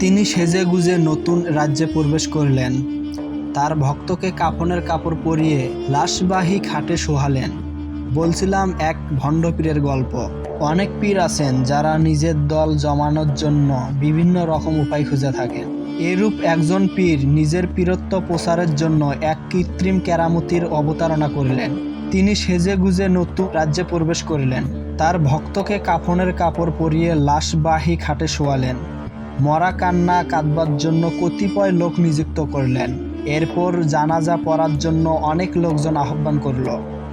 তিনি সেজেগুজে নতুন রাজ্যে প্রবেশ করলেন। তার ভক্তকে কাফনের কাপড় পরিয়ে লাশবাহী খাটে শোয়ালেন। বলছিলাম এক ভণ্ড পীরের গল্প। অনেক পীর আছেন যারা নিজের দল জমানোর জন্য বিভিন্ন রকম উপায় খুঁজে থাকেন। এরূপ একজন পীর নিজের পীরত্ব প্রচারের জন্য এক কৃত্রিম কেরামতির অবতারণা করলেন। তিনি সেজেগুজে নতুন রাজ্যে প্রবেশ করলেন। তার ভক্তকে কাফনের কাপড় পরিয়ে লাশবাহী খাটে শোয়ালেন। মরা কান্না কাঁদবার জন্য কতিপয় লোক নিযুক্ত করলেন। এরপর জানাজা পড়ার জন্য অনেক লোকজন আহ্বান করল।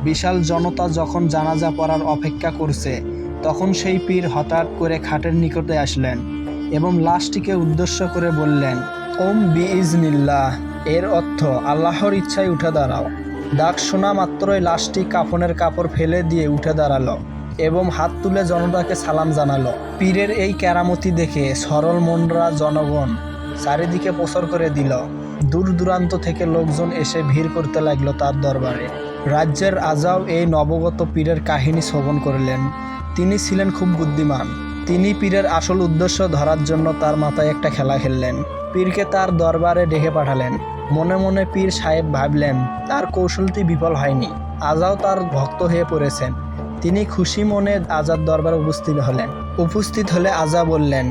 বিশাল জনতা যখন জানাজা পড়ার অপেক্ষা করছে, তখন সেই পীর হঠাৎ করে খাটের নিকটে আসলেন এবং লাশটিকে উদ্দেশ্য করে বললেন, ওম বিইজনিল্লাহ, এর অর্থ আল্লাহর ইচ্ছায় উঠে দাঁড়াও। ডাক শোনা মাত্রই লাশটি কাফনের কাপড় ফেলে দিয়ে উঠে দাঁড়ালো এবং হাত তুলে জনতাকে সালাম জানালো। পীরের এই কেরামতি দেখে সরল মনরা জনগণ চারিদিকে প্রচার করে দিল। দূর দূরান্ত থেকে লোকজন এসে ভিড় করতে লাগলো তার দরবারে। রাজ্যের রাজাও এই নবগত পীরের কাহিনী শ্রবণ করলেন। তিনি ছিলেন খুব বুদ্ধিমান। তিনি পীরের আসল উদ্দেশ্য ধরার জন্য তার মাথায় একটা খেলা খেললেন। পীরকে তার দরবারে ডেকে পাঠালেন। মনে মনে পীর সাহেব ভাবলেন তার কৌশলটি বিফল হয়নি। আজাও তার ভক্ত হয়ে পড়েছেন। তিনি খুশি মনে আজার দরবারে উপস্থিত হলে আজা বললেন,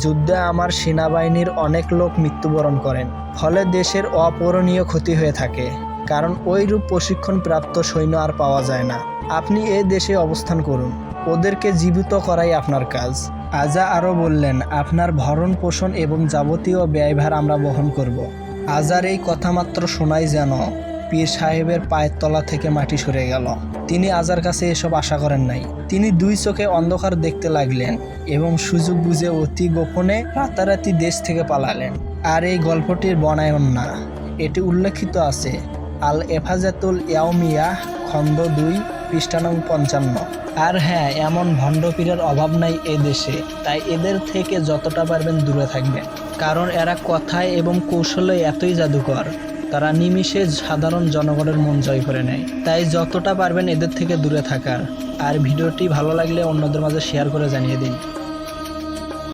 যুদ্ধে আমার সেনাবাহিনীর অনেক লোক মৃত্যুবরণ করেন, ফলে দেশের অপূরণীয় ক্ষতি হয়ে থাকে, কারণ ওইরূপ প্রশিক্ষণপ্রাপ্ত সৈন্য আর পাওয়া যায় না। আপনি এই দেশে অবস্থান করুন, ওদেরকে জীবিত করাই আপনার কাজ। আজা আরও বললেন, আপনার ভরণ পোষণ এবং যাবতীয় ব্যয়ভার আমরা বহন করব। আজার এই কথা মাত্র শোনাই যেন পীর সাহেবের পায়ের তলা থেকে মাটি সরে গেল। তিনি আজার কাছে এসব আশা করেন নাই। তিনি দুই চোখে অন্ধকার দেখতে লাগলেন এবং সুযোগ বুঝে অতি গোপনে রাতারাতি দেশ থেকে পালালেন। আর এই গল্পটির বনায়ন না, এটি উল্লেখিত আছে আল এফাজাতুল ইয়াউমিয়া খণ্ড 2 পৃষ্ঠা নং 55। আর হ্যাঁ, এমন ভণ্ড পীরের অভাব নাই এ দেশে, তাই এদের থেকে যতটা পারবেন দূরে থাকবেন, কারণ এরা কথায় এবং কৌশলে এতই জাদুকর, তারা নিমিষে সাধারণ জনগণের মন জয় করে নেয়। তাই যতটা পারবেন এদের থেকে দূরে থাকার। আর ভিডিওটি ভালো লাগলে অন্যদের মাঝে শেয়ার করে জানিয়ে দিন।